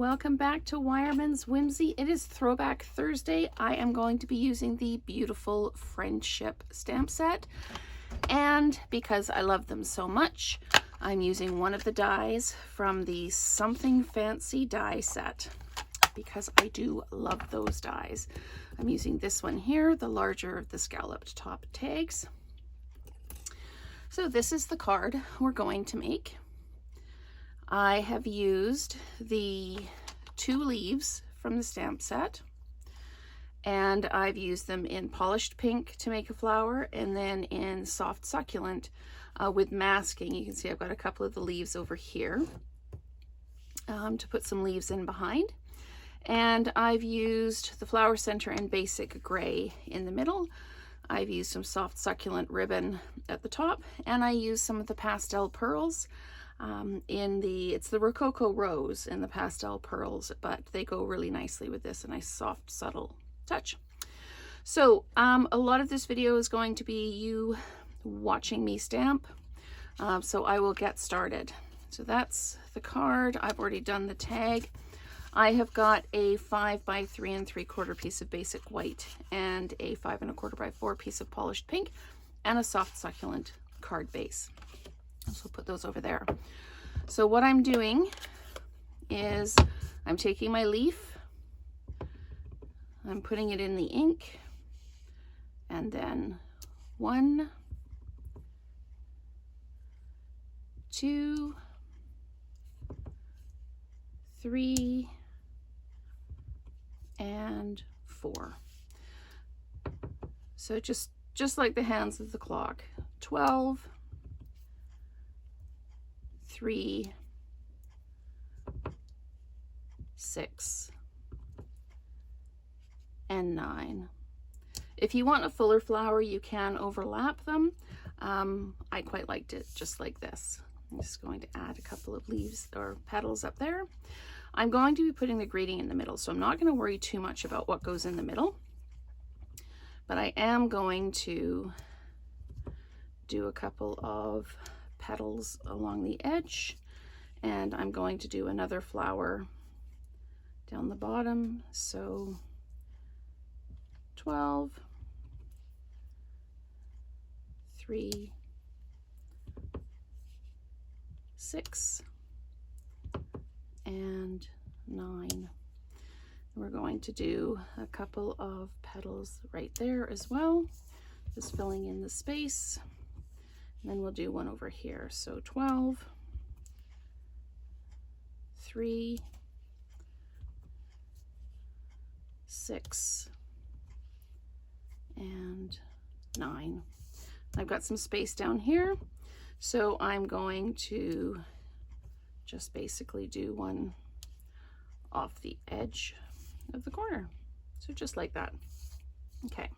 welcome back to Wireman's Whimsy. It is Throwback Thursday. I am going to be using the beautiful Friendship stamp set, and because I love them so much, I'm using one of the dies from the Something Fancy die set because I do love those dies. I'm using this one here, the larger of the scalloped top tags. So this is the card we're going to make. I have used the 2 leaves from the stamp set, and I've used them in polished pink to make a flower, and then in soft succulent with masking. You can see I've got a couple of the leaves over here to put some leaves in behind. And I've used the flower center in basic gray in the middle. I've used some soft succulent ribbon at the top, and I used some of the pastel pearls. It's the Rococo Rose in the pastel pearls, but they go really nicely with this, a nice soft subtle touch. So a lot of this video is going to be you watching me stamp, so I will get started. So that's the card. I've already done the tag. I have got a 5 by 3 3/4 piece of basic white and a 5 1/4 by 4 piece of polished pink and a soft succulent card base. So put those over there. So what I'm doing is I'm taking my leaf, I'm putting it in the ink, and then 1, 2, 3, and 4. So just like the hands of the clock. 12, 3, 6, and 9. If you want a fuller flower, you can overlap them. I quite liked it just like this. I'm just going to add a couple of leaves or petals up there. I'm going to be putting the grading in the middle, so I'm not going to worry too much about what goes in the middle, but I am going to do a couple of petals along the edge, and I'm going to do another flower down the bottom. So 12, 3, 6, and 9. We're going to do a couple of petals right there as well, just filling in the space. And then we'll do one over here. So 12, 3, 6, and 9. I've got some space down here, so I'm going to just basically do one off the edge of the corner. So just like that. Okay.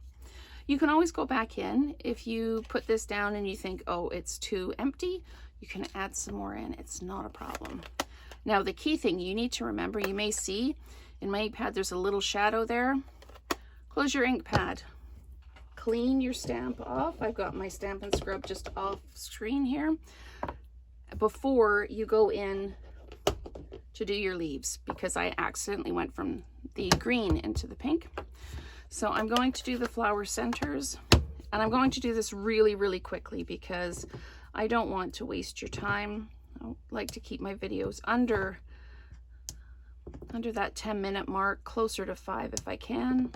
You can always go back in. If you put this down and you think, oh, it's too empty, you can add some more in. It's not a problem. Now, the key thing you need to remember, you may see in my ink pad, there's a little shadow there. Close your ink pad. Clean your stamp off. I've got my Stampin' Scrub just off screen here before you go in to do your leaves, because I accidentally went from the green into the pink. So I'm going to do the flower centers, and I'm going to do this really, really quickly because I don't want to waste your time. I like to keep my videos under that 10-minute mark, closer to 5 if I can.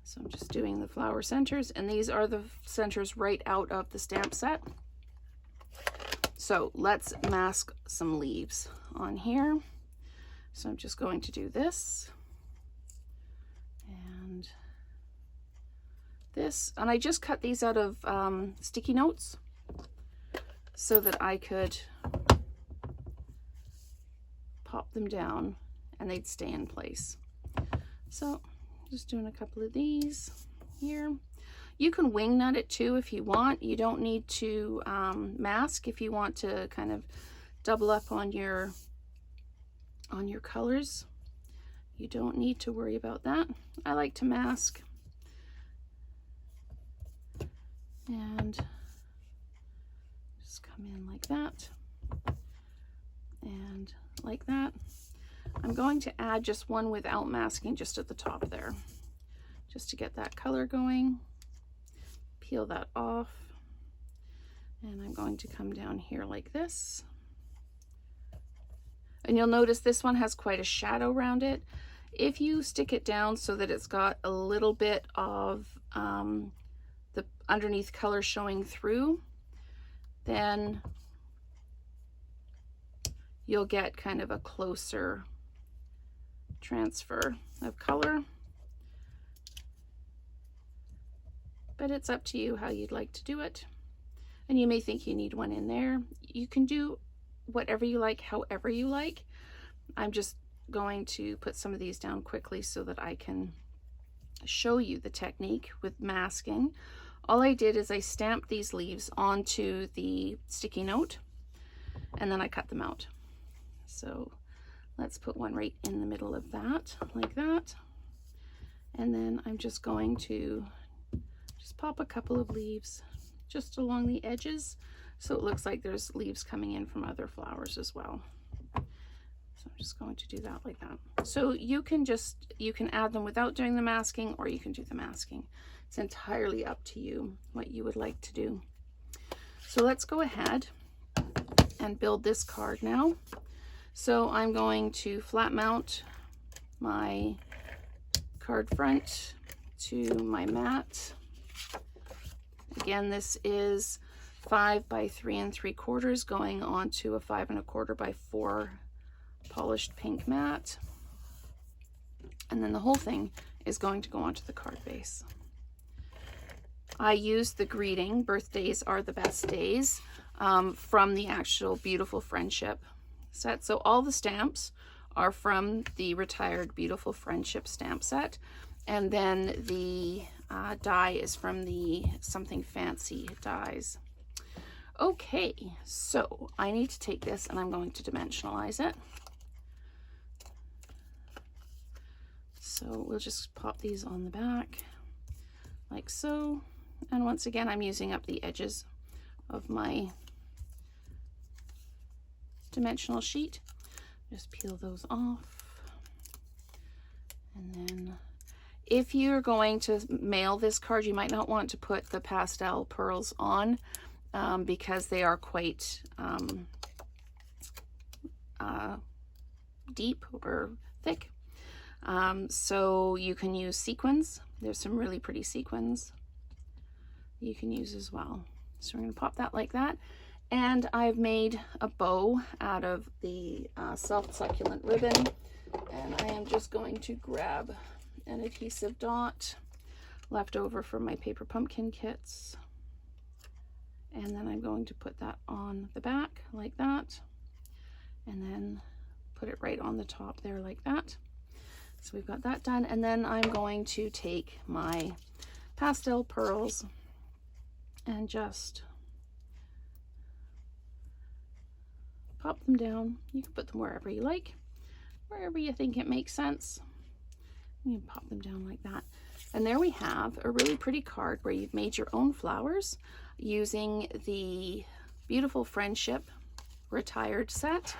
So I'm just doing the flower centers, and these are the centers right out of the stamp set. So let's mask some leaves on here. So I'm just going to do this and this, and I just cut these out of sticky notes so that I could pop them down and they'd stay in place. So just doing a couple of these here. You can wing nut it too if you want. You don't need to mask if you want to kind of double up on your colors. You don't need to worry about that. I like to mask. And just come in like that and like that. I'm going to add just one without masking just at the top there, just to get that color going. Peel that off. And I'm going to come down here like this. And you'll notice this one has quite a shadow around it. If you stick it down so that it's got a little bit of the underneath color showing through, then you'll get kind of a closer transfer of color. But it's up to you how you'd like to do it. And you may think you need one in there. You can do whatever you like, however you like. I'm just going to put some of these down quickly so that I can show you the technique with masking. All I did is I stamped these leaves onto the sticky note and then I cut them out. So let's put one right in the middle of that, like that. And then I'm just going to just pop a couple of leaves just along the edges so it looks like there's leaves coming in from other flowers as well. So I'm just going to do that like that. So you can add them without doing the masking, or you can do the masking. It's entirely up to you what you would like to do. So let's go ahead and build this card now. So I'm going to flat mount my card front to my mat. Again, this is 5 by 3 3/4 going onto a 5 1/4 by 4 polished pink mat. And then the whole thing is going to go onto the card base. I used the greeting, birthdays are the best days, from the actual Beautiful Friendship set. So all the stamps are from the retired Beautiful Friendship stamp set. And then the die is from the Something Fancy dies. Okay, so I need to take this and I'm going to dimensionalize it. So we'll just pop these on the back like so. And once again, I'm using up the edges of my dimensional sheet. Just peel those off. And then if you're going to mail this card, you might not want to put the pastel pearls on because they are quite deep or thick. So you can use sequins. There's some really pretty sequins you can use as well. So we're going to pop that like that. And I've made a bow out of the soft succulent ribbon. And I am just going to grab an adhesive dot left over from my paper pumpkin kits. And then I'm going to put that on the back like that. And then put it right on the top there like that. So we've got that done. And then I'm going to take my pastel pearls and just pop them down. You can put them wherever you like, wherever you think it makes sense. You can pop them down like that. And there we have a really pretty card where you've made your own flowers using the Beautiful Friendship retired set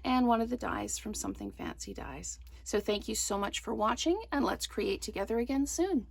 and one of the dies from Something Fancy dies. So thank you so much for watching, and let's create together again soon.